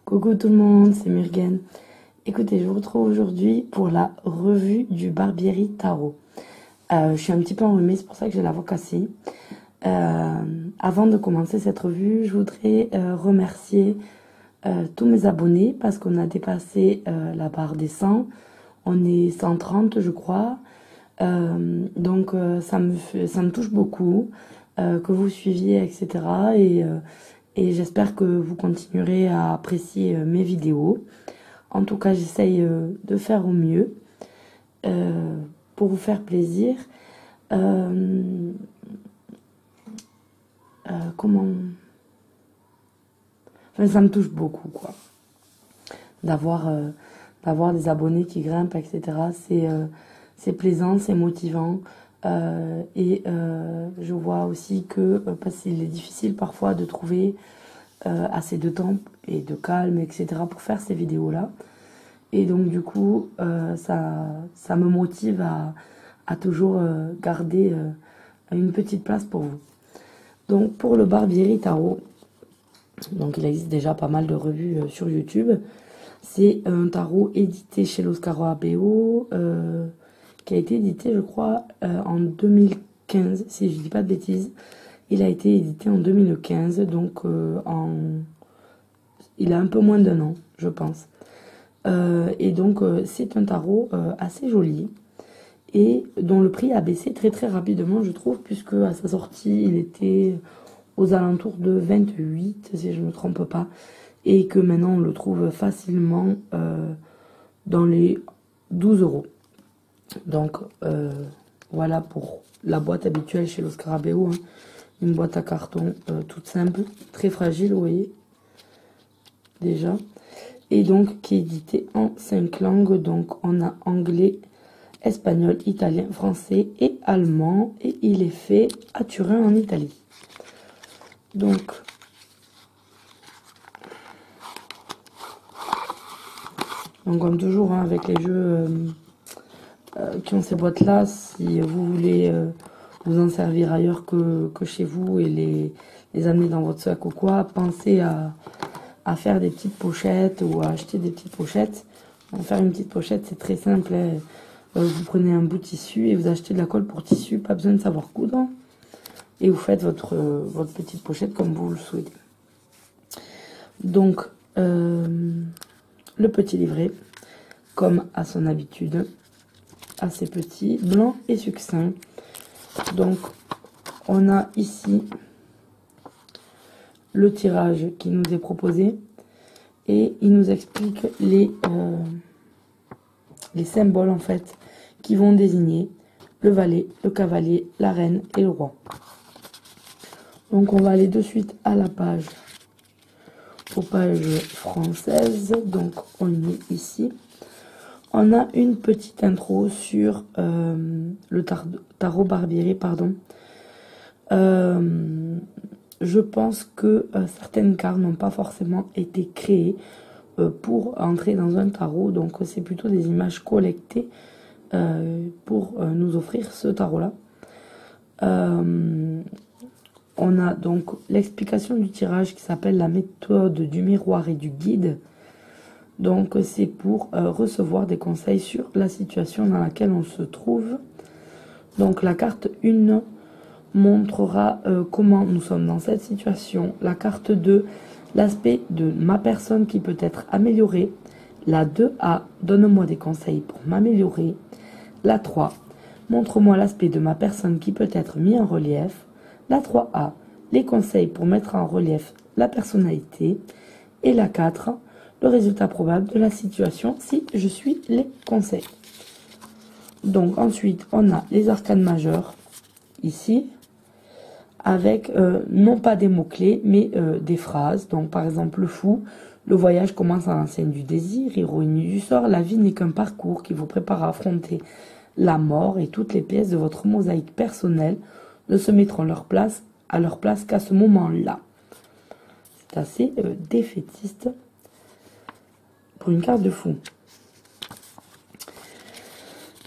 Coucou tout le monde, c'est Murgen. Écoutez, je vous retrouve aujourd'hui pour la revue du Barbieri Tarot. Je suis un petit peu enrhumée, c'est pour ça que j'ai la voix cassée. Avant de commencer cette revue, je voudrais remercier tous mes abonnés parce qu'on a dépassé la barre des 100. On est 130 je crois. Donc ça me touche beaucoup que vous suiviez, etc. Et j'espère que vous continuerez à apprécier mes vidéos. En tout cas, j'essaye de faire au mieux pour vous faire plaisir. Comment... Enfin, ça me touche beaucoup, quoi. D'avoir des abonnés qui grimpent, etc. C'est plaisant, c'est motivant. Je vois aussi que parce qu'il est difficile parfois de trouver assez de temps et de calme, etc. pour faire ces vidéos-là. Et donc du coup, ça me motive à toujours garder une petite place pour vous. Donc pour le Barbieri Tarot, donc il existe déjà pas mal de revues sur YouTube. C'est un tarot édité chez l'Oscaro ABO, qui a été édité, je crois, en 2015, si je dis pas de bêtises. Il a été édité en 2015, donc il a un peu moins d'1 an, je pense. Et donc, c'est un tarot assez joli et dont le prix a baissé très très rapidement, je trouve, puisque à sa sortie, il était aux alentours de 28, si je ne me trompe pas, et que maintenant, on le trouve facilement dans les 12 €. Donc, voilà pour la boîte habituelle chez l'Oscarabeo, hein. Une boîte à carton toute simple, très fragile, vous voyez, déjà. Et donc, qui est édité en 5 langues. Donc, on a anglais, espagnol, italien, français et allemand. Et il est fait à Turin, en Italie. Donc, comme toujours, hein, avec les jeux qui ont ces boîtes-là, si vous voulez vous en servir ailleurs que chez vous et les amener dans votre sac ou quoi, pensez à faire des petites pochettes ou à acheter des petites pochettes. Faire une petite pochette, c'est très simple, hein. Vous prenez un bout de tissu et vous achetez de la colle pour tissu, pas besoin de savoir coudre. Et vous faites votre petite pochette comme vous le souhaitez. Donc, le petit livret, comme à son habitude, assez petit, blanc et succinct. Donc, on a ici le tirage qui nous est proposé et il nous explique les symboles en fait qui vont désigner le valet, le cavalier, la reine et le roi. Donc, on va aller de suite à la page, aux pages françaises. Donc, on est ici. On a une petite intro sur le tarot Barbieri, pardon. Je pense que certaines cartes n'ont pas forcément été créées pour entrer dans un tarot. Donc, c'est plutôt des images collectées pour nous offrir ce tarot-là. On a donc l'explication du tirage qui s'appelle la méthode du miroir et du guide. Donc, c'est pour recevoir des conseils sur la situation dans laquelle on se trouve. Donc, la carte 1 montrera comment nous sommes dans cette situation. La carte 2, l'aspect de ma personne qui peut être améliorée. La 2A, donne-moi des conseils pour m'améliorer. La 3, montre-moi l'aspect de ma personne qui peut être mis en relief. La 3A, les conseils pour mettre en relief la personnalité. Et la 4, le résultat probable de la situation si je suis les conseils. Donc ensuite, on a les arcanes majeurs, ici, avec non pas des mots-clés, mais des phrases. Donc par exemple, le fou, le voyage commence à l'enseigne du désir, ironie du sort, la vie n'est qu'un parcours qui vous prépare à affronter la mort et toutes les pièces de votre mosaïque personnelle ne se mettront à leur place qu'à ce moment-là. C'est assez défaitiste pour une carte de fou.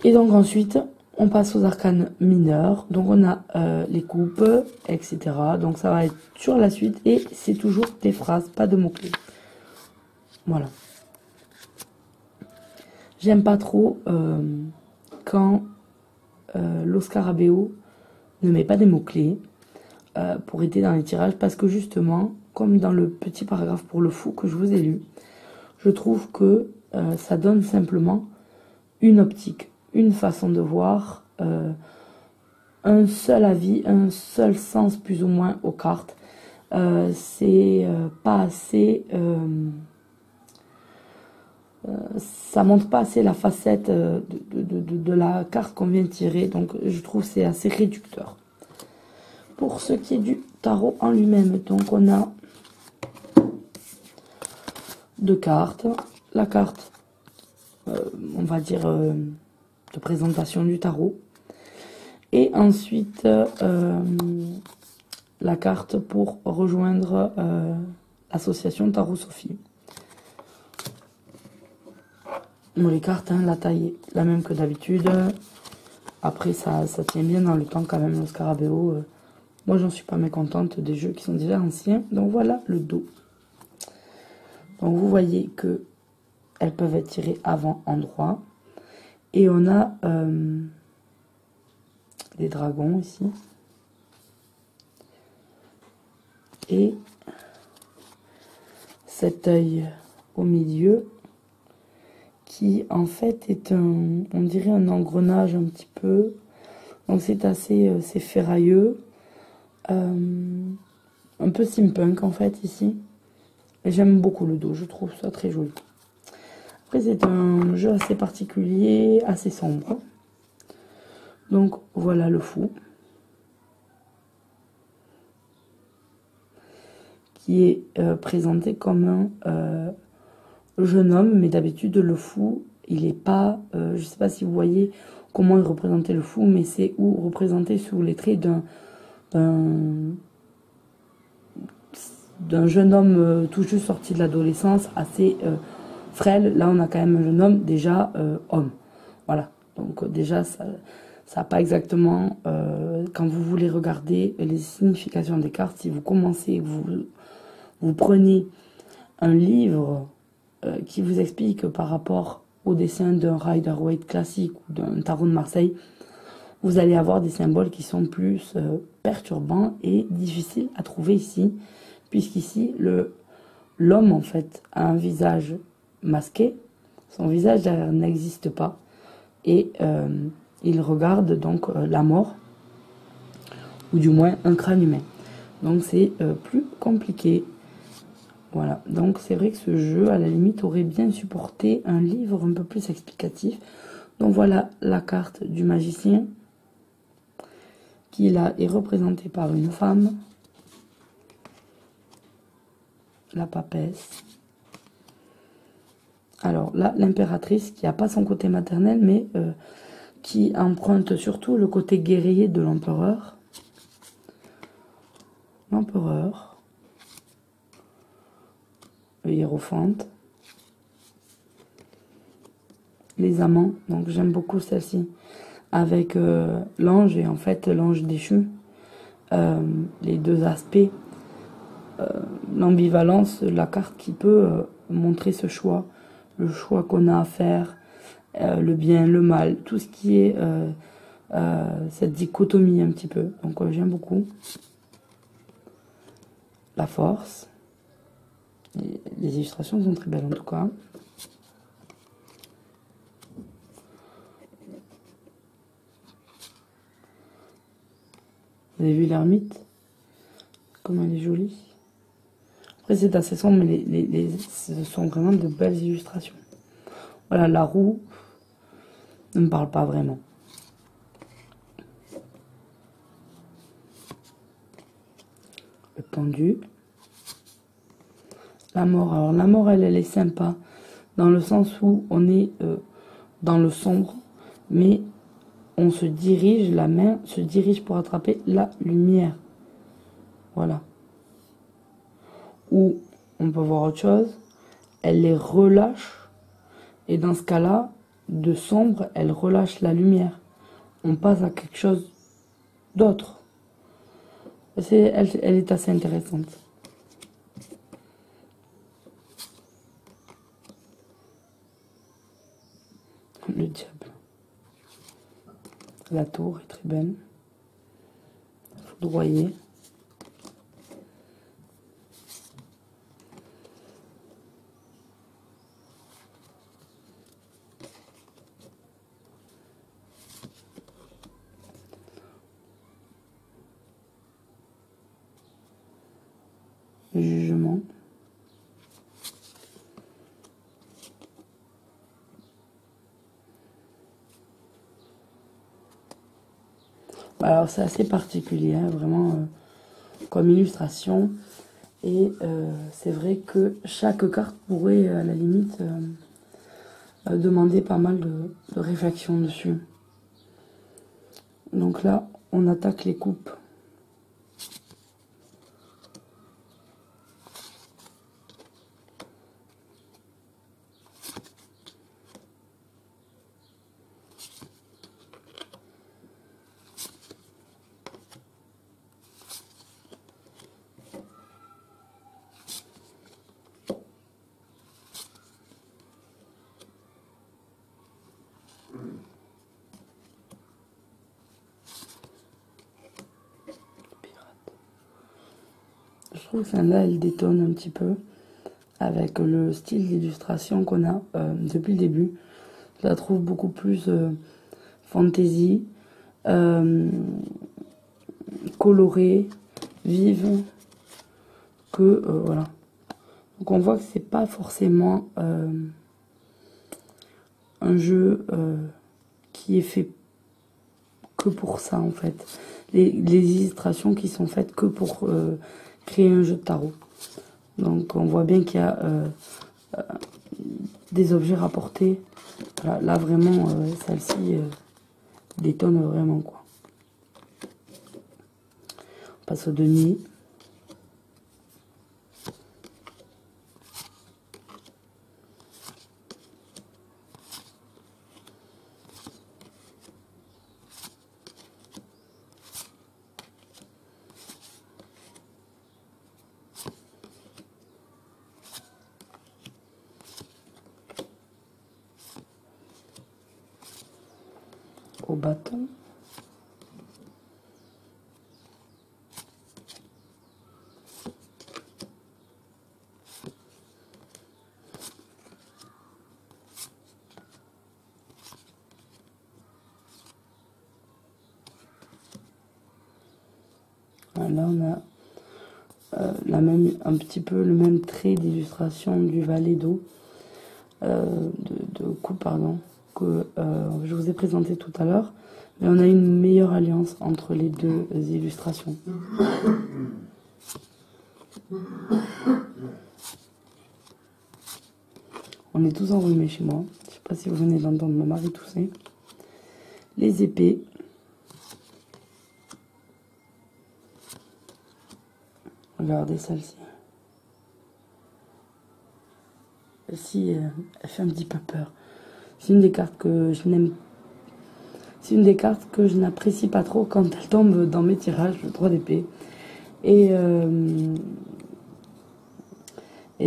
Et donc ensuite, on passe aux arcanes mineurs. Donc on a les coupes, etc. Donc ça va être sur la suite et c'est toujours des phrases, pas de mots-clés. Voilà. J'aime pas trop quand l'Oscarabeo ne met pas des mots-clés pour aider dans les tirages, parce que justement, comme dans le petit paragraphe pour le fou que je vous ai lu, je trouve que ça donne simplement une optique, une façon de voir, un seul avis, un seul sens plus ou moins aux cartes. C'est pas assez... ça montre pas assez la facette de la carte qu'on vient de tirer, donc je trouve c'est assez réducteur. Pour ce qui est du tarot en lui-même, donc on a deux cartes. La carte, on va dire, de présentation du tarot. Et ensuite, la carte pour rejoindre l'association Tarot Sophie. Bon, les cartes, hein, la taille est la même que d'habitude. Après, ça tient bien dans le temps quand même, le Scarabeo. Moi, j'en suis pas mécontente des jeux qui sont déjà anciens. Donc voilà le dos. Donc vous voyez que elles peuvent être tirées avant en droit. Et on a des dragons ici. Et cet œil au milieu qui en fait est un, on dirait un engrenage un petit peu. Donc c'est assez, c'est ferrailleux. Un peu steampunk en fait ici. Et j'aime beaucoup le dos, je trouve ça très joli. Après c'est un jeu assez particulier, assez sombre. Donc voilà le fou. Qui est présenté comme un jeune homme, mais d'habitude le fou, il est pas, je sais pas si vous voyez comment il représentait le fou, mais c'est ou représenté sous les traits d'un jeune homme tout juste sorti de l'adolescence, assez frêle. Là on a quand même un jeune homme déjà homme, voilà. Donc déjà ça n'a pas exactement, quand vous voulez regarder les significations des cartes, si vous commencez, vous prenez un livre qui vous explique par rapport au dessin d'un Rider-Waite classique ou d'un tarot de Marseille, vous allez avoir des symboles qui sont plus perturbants et difficiles à trouver ici, puisqu'ici, l'homme, en fait, a un visage masqué, son visage derrière n'existe pas, et il regarde donc la mort, ou du moins un crâne humain. Donc c'est plus compliqué. Voilà, donc c'est vrai que ce jeu, à la limite, aurait bien supporté un livre un peu plus explicatif. Donc voilà la carte du magicien, qui là est représentée par une femme, la papesse. Alors là, l'impératrice, qui n'a pas son côté maternel, mais qui emprunte surtout le côté guerrier de l'empereur. L'empereur. Le hiérophante. Les amants, donc j'aime beaucoup celle-ci. Avec l'ange et en fait l'ange déchu. Les deux aspects. L'ambivalence, la carte qui peut montrer ce choix. Le choix qu'on a à faire. Le bien, le mal. Tout ce qui est cette dichotomie un petit peu. Donc j'aime beaucoup. La force. Les illustrations sont très belles en tout cas. Vous avez vu l'ermite? Comme elle est jolie. Après c'est assez sombre, mais ce sont vraiment de belles illustrations. Voilà, la roue ne me parle pas vraiment. Le pendu. La mort, alors la mort elle est sympa dans le sens où on est dans le sombre, mais on se dirige, la main se dirige pour attraper la lumière. Voilà. Ou on peut voir autre chose, elle les relâche, et dans ce cas-là, de sombre, elle relâche la lumière. On passe à quelque chose d'autre. Elle est assez intéressante. La tour est très belle. Foudroyée. Jugement. Alors c'est assez particulier, hein, vraiment comme illustration. Et c'est vrai que chaque carte pourrait à la limite demander pas mal de réflexion dessus. Donc là, on attaque les coupes. Je trouve que celle-là, elle détonne un petit peu avec le style d'illustration qu'on a depuis le début. Je la trouve beaucoup plus fantasy, colorée, vive que voilà. Donc on voit que c'est pas forcément un jeu qui est fait que pour ça en fait. Les illustrations qui sont faites que pour créer un jeu de tarot. Donc on voit bien qu'il y a des objets rapportés. Voilà, là vraiment celle-ci détonne vraiment quoi. On passe au demi. Au bâton. Là on a un petit peu le même trait d'illustration du valet d'eau, de coupe pardon, que je vous ai présenté tout à l'heure, mais on a une meilleure alliance entre les deux illustrations. On est tous enrhumés chez moi, je sais pas si vous venez d'entendre mon mari tousser. Les épées. Regardez celle-ci. Celle-ci, elle fait un petit peu peur. C'est une des cartes que je n'aime. C'est une des cartes que je n'apprécie pas trop quand elle tombe dans mes tirages, le 3 d'épée. Et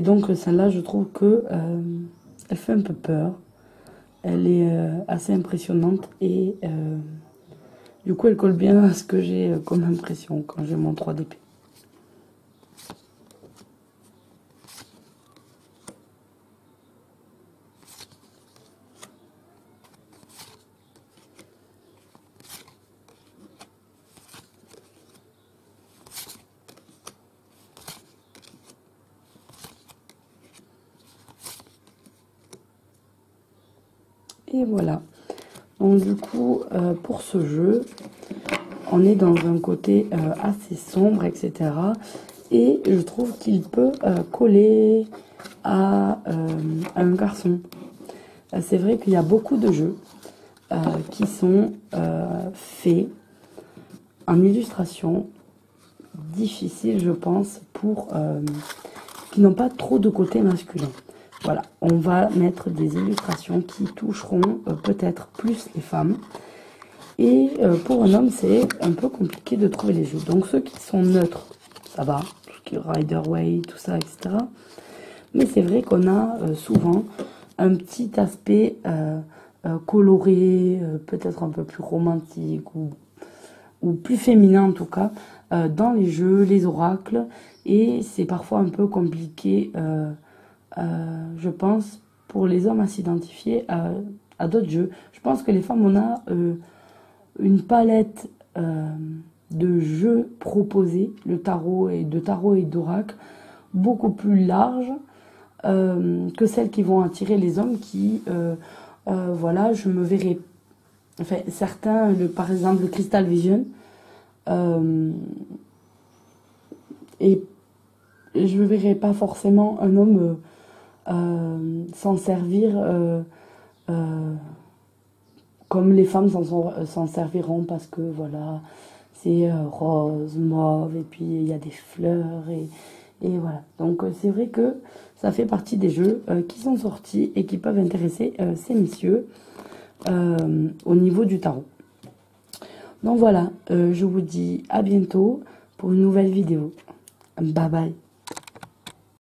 donc celle-là, je trouve que elle fait un peu peur. Elle est assez impressionnante et du coup, elle colle bien à ce que j'ai comme impression quand j'ai mon 3 d'épée. Et voilà. Donc du coup, pour ce jeu, on est dans un côté assez sombre, etc. Et je trouve qu'il peut coller à un garçon. C'est vrai qu'il y a beaucoup de jeux qui sont faits en illustration difficile, je pense, pour qui n'ont pas trop de côté masculin. Voilà, on va mettre des illustrations qui toucheront peut-être plus les femmes. Et pour un homme, c'est un peu compliqué de trouver les jeux. Donc ceux qui sont neutres, ça va, tout ce qui est Rider-Waite, tout ça, etc. Mais c'est vrai qu'on a souvent un petit aspect coloré, peut-être un peu plus romantique ou plus féminin en tout cas, dans les jeux, les oracles. Et c'est parfois un peu compliqué, je pense, pour les hommes à s'identifier à d'autres jeux. Je pense que les femmes, on a une palette de jeux proposés, de tarot et d'oracle, beaucoup plus large que celles qui vont attirer les hommes qui, voilà, je me verrai, enfin, certains, par exemple le Crystal Vision, et je ne verrai pas forcément un homme s'en servir comme les femmes s'en serviront, parce que voilà, c'est rose, mauve, et puis il y a des fleurs, et voilà. Donc c'est vrai que ça fait partie des jeux qui sont sortis et qui peuvent intéresser ces messieurs au niveau du tarot. Donc voilà, je vous dis à bientôt pour une nouvelle vidéo. Bye bye.